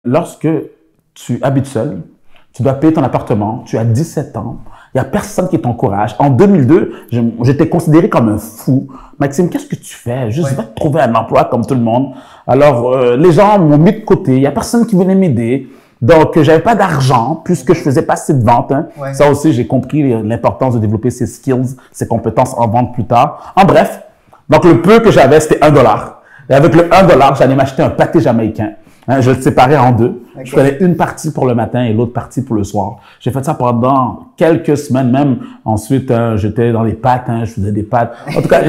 lorsque tu habites seul, tu dois payer ton appartement, tu as 17 ans, il n'y a personne qui t'encourage. En 2002, j'étais considéré comme un fou. Maxime, qu'est-ce que tu fais? Juste va trouver un emploi comme tout le monde. Alors, les gens m'ont mis de côté. Il n'y a personne qui venait m'aider. Donc, j'avais pas d'argent puisque je faisais pas assez de vente. Hein. Ça aussi, j'ai compris l'importance de développer ses skills, ses compétences en vente plus tard. En bref, donc le peu que j'avais, c'était $1. Et avec le $1, j'allais m'acheter un pâté jamaïcain. Hein, je le séparais en deux. Je prenais une partie pour le matin et l'autre partie pour le soir. J'ai fait ça pendant quelques semaines même. Ensuite, j'étais dans les pâtes, je faisais des pâtes. En tout cas,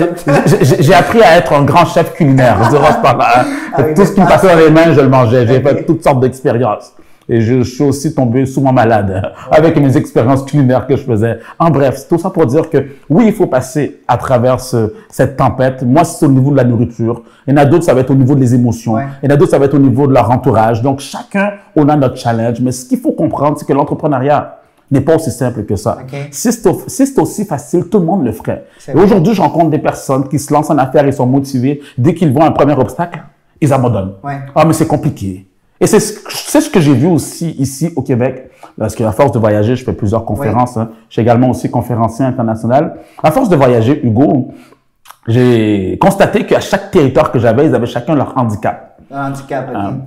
j'ai appris à être un grand chef culinaire durant par là. Tout ce qui me passait dans les mains, je le mangeais. J'ai fait toutes sortes d'expériences. Et je suis aussi tombé souvent malade avec mes expériences culinaires que je faisais. En bref, tout ça pour dire que oui, il faut passer à travers cette tempête. Moi, c'est au niveau de la nourriture. Il y en a d'autres, ça va être au niveau des émotions. Il y en a d'autres, ça va être au niveau de leur entourage. Donc, chacun, on a notre challenge. Mais ce qu'il faut comprendre, c'est que l'entrepreneuriat n'est pas aussi simple que ça. Si c'était aussi facile, tout le monde le ferait. Et aujourd'hui, je rencontre des personnes qui se lancent en affaires et sont motivées. Dès qu'ils voient un premier obstacle, ils abandonnent. Ah, mais c'est compliqué. Et c'est ce que j'ai vu aussi ici au Québec, parce qu'à force de voyager, je fais plusieurs conférences. Je suis également aussi conférencier international. À force de voyager, Hugo, j'ai constaté qu'à chaque territoire que j'avais, ils avaient chacun leur handicap.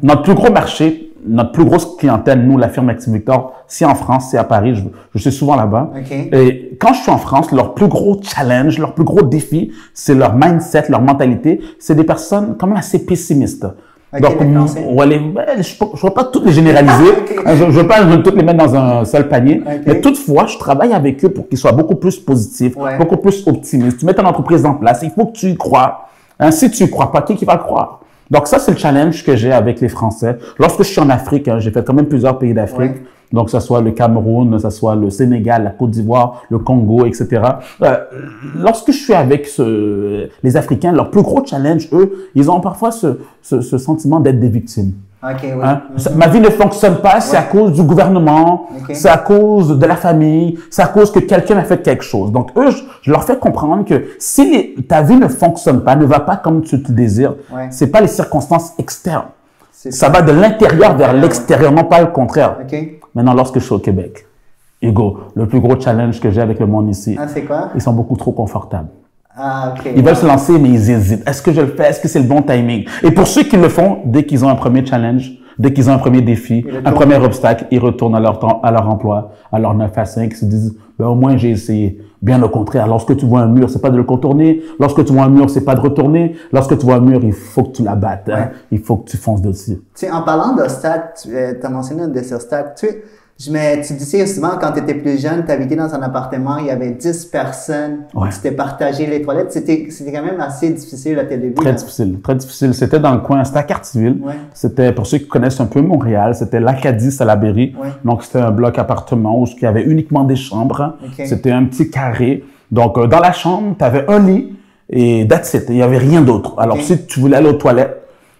Notre plus gros marché, notre plus grosse clientèle, nous, la firme Active Victor, c'est en France, c'est à Paris, je suis souvent là-bas. Et quand je suis en France, leur plus gros challenge, leur plus gros défi, c'est leur mindset, leur mentalité. C'est des personnes quand même assez pessimistes. Donc, je ne vais pas toutes les généraliser. Je ne veux pas toutes les mettre dans un seul panier. Mais toutefois, je travaille avec eux pour qu'ils soient beaucoup plus positifs, beaucoup plus optimistes. Tu mets ton entreprise en place, il faut que tu y crois. Si tu y crois pas, qui va le croire? Donc, ça, c'est le challenge que j'ai avec les Français. Lorsque je suis en Afrique, j'ai fait quand même plusieurs pays d'Afrique. Donc, que ce soit le Cameroun, que ce soit le Sénégal, la Côte d'Ivoire, le Congo, etc. Lorsque je suis avec les Africains, leur plus gros challenge, eux, ils ont parfois ce sentiment d'être des victimes. Ma vie ne fonctionne pas, c'est à cause du gouvernement, c'est à cause de la famille, c'est à cause que quelqu'un a fait quelque chose. Donc, eux, je leur fais comprendre que si ta vie ne fonctionne pas, ne va pas comme tu te désires, c'est pas les circonstances externes. Ça va de l'intérieur vers l'extérieur, non pas le contraire. Maintenant, lorsque je suis au Québec, Hugo, le plus gros challenge que j'ai avec le monde ici, c'est quoi? Ils sont beaucoup trop confortables. Ils veulent se lancer, mais ils hésitent. Est-ce que je le fais? Est-ce que c'est le bon timing? Et pour ceux qui le font, dès qu'ils ont un premier challenge, dès qu'ils ont un premier défi, un premier obstacle, ils retournent à leur emploi, à leur 9 à 5, ils se disent, ben, au moins j'ai essayé. Bien au contraire, lorsque tu vois un mur, c'est pas de le contourner. Lorsque tu vois un mur, c'est pas de retourner. Lorsque tu vois un mur, il faut que tu l'abattes. Il faut que tu fonces dessus. Tu sais, en parlant d'obstacles, tu as mentionné un des obstacles. Tu disais souvent, quand tu étais plus jeune, tu habitais dans un appartement, il y avait 10 personnes, tu t'es partagé les toilettes. C'était quand même assez difficile à tes débuts. Très difficile, très difficile. C'était dans le coin, c'était à Cartierville. C'était, pour ceux qui connaissent un peu Montréal, c'était l'Acadie Salaberry. Donc, c'était un bloc appartement où il y avait uniquement des chambres. C'était un petit carré. Donc, dans la chambre, tu avais un lit et that's it. Il n'y avait rien d'autre. Alors, si tu voulais aller aux toilettes,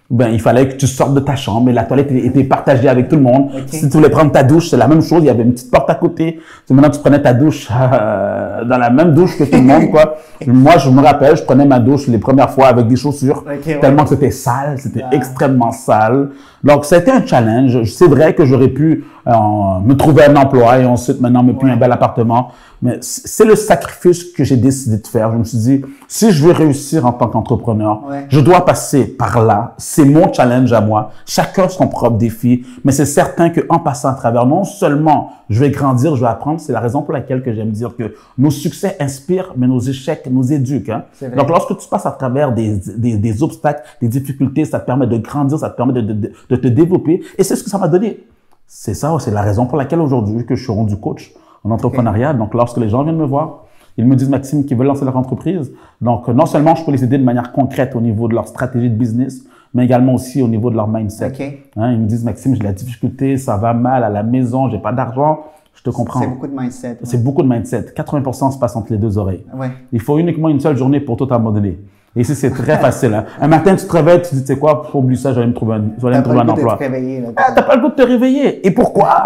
ben, il fallait que tu sortes de ta chambre et la toilette était partagée avec tout le monde. Si tu voulais prendre ta douche, c'est la même chose. Il y avait une petite porte à côté. Maintenant, tu prenais ta douche dans la même douche que tout le monde, quoi. Moi, je me rappelle, je prenais ma douche les premières fois avec des chaussures. Tellement que c'était sale, c'était extrêmement sale. Donc, c'était un challenge. C'est vrai que j'aurais pu me trouver un emploi et ensuite, maintenant, me payer un bel appartement. Mais c'est le sacrifice que j'ai décidé de faire. Je me suis dit, si je veux réussir en tant qu'entrepreneur, je dois passer par là. C'est mon challenge à moi. Chacun son propre défi. Mais c'est certain qu'en passant à travers, non seulement je vais grandir, je vais apprendre. C'est la raison pour laquelle que j'aime dire que nos succès inspirent, mais nos échecs nous éduquent. Donc, lorsque tu passes à travers des obstacles, des difficultés, ça te permet de grandir, ça te permet de te développer. Et c'est ce que ça m'a donné. C'est ça, c'est la raison pour laquelle aujourd'hui que je suis rendu coach en entrepreneuriat. Donc, lorsque les gens viennent me voir, ils me disent, Maxime, qu'ils veulent lancer leur entreprise. Donc, non seulement je peux les aider de manière concrète au niveau de leur stratégie de business, mais également aussi au niveau de leur mindset. Ils me disent, Maxime, j'ai de la difficulté, ça va mal à la maison, j'ai pas d'argent. Je te comprends. C'est beaucoup de mindset. C'est beaucoup de mindset. 80% se passe entre les deux oreilles. Il faut uniquement une seule journée pour tout abandonner. Et ici, c'est très facile. Un matin, tu te réveilles, tu te dis, tu sais quoi, oublie ça, j'allais me trouver un emploi. T'as pas le goût de te réveiller. T'as pas le goût de te réveiller. Et pourquoi?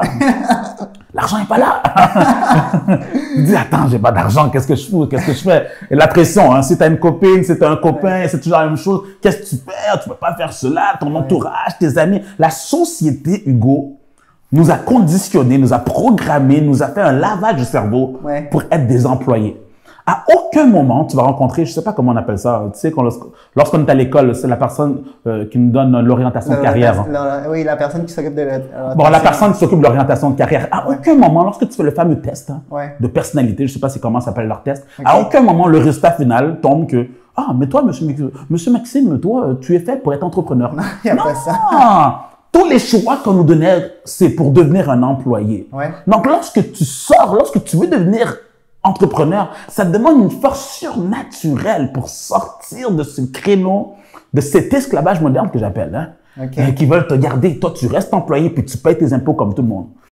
l'argent n'est pas là. Tu dis, attends, j'ai pas d'argent, qu'est-ce que je fous, qu'est-ce que je fais? Et la pression, hein, si t'as une copine, si t'as un copain, c'est toujours la même chose. Qu'est-ce que tu fais? Tu peux pas faire cela, ton entourage, tes amis. La société, Hugo, nous a conditionnés, nous a programmés, nous a fait un lavage du cerveau pour être des employés. À aucun moment, tu vas rencontrer, je sais pas comment on appelle ça, tu sais, lorsqu'on est à l'école, c'est la personne qui nous donne l'orientation de carrière. Oui, la personne qui s'occupe de la personne qui s'occupe de l'orientation de carrière. À aucun moment, lorsque tu fais le fameux test de personnalité, je sais pas si comment s'appelle leur test, à aucun moment, le résultat final tombe que ah, mais toi, monsieur Maxime, toi, tu es fait pour être entrepreneur. Non, il n'y a pas ça. Tous les choix qu'on nous donnait, c'est pour devenir un employé. Donc, lorsque tu sors, lorsque tu veux devenir entrepreneur, ça te demande une force surnaturelle pour sortir de ce créneau, de cet esclavage moderne que j'appelle, hein, qui veulent te garder. Toi, tu restes employé puis tu payes tes impôts comme tout le monde.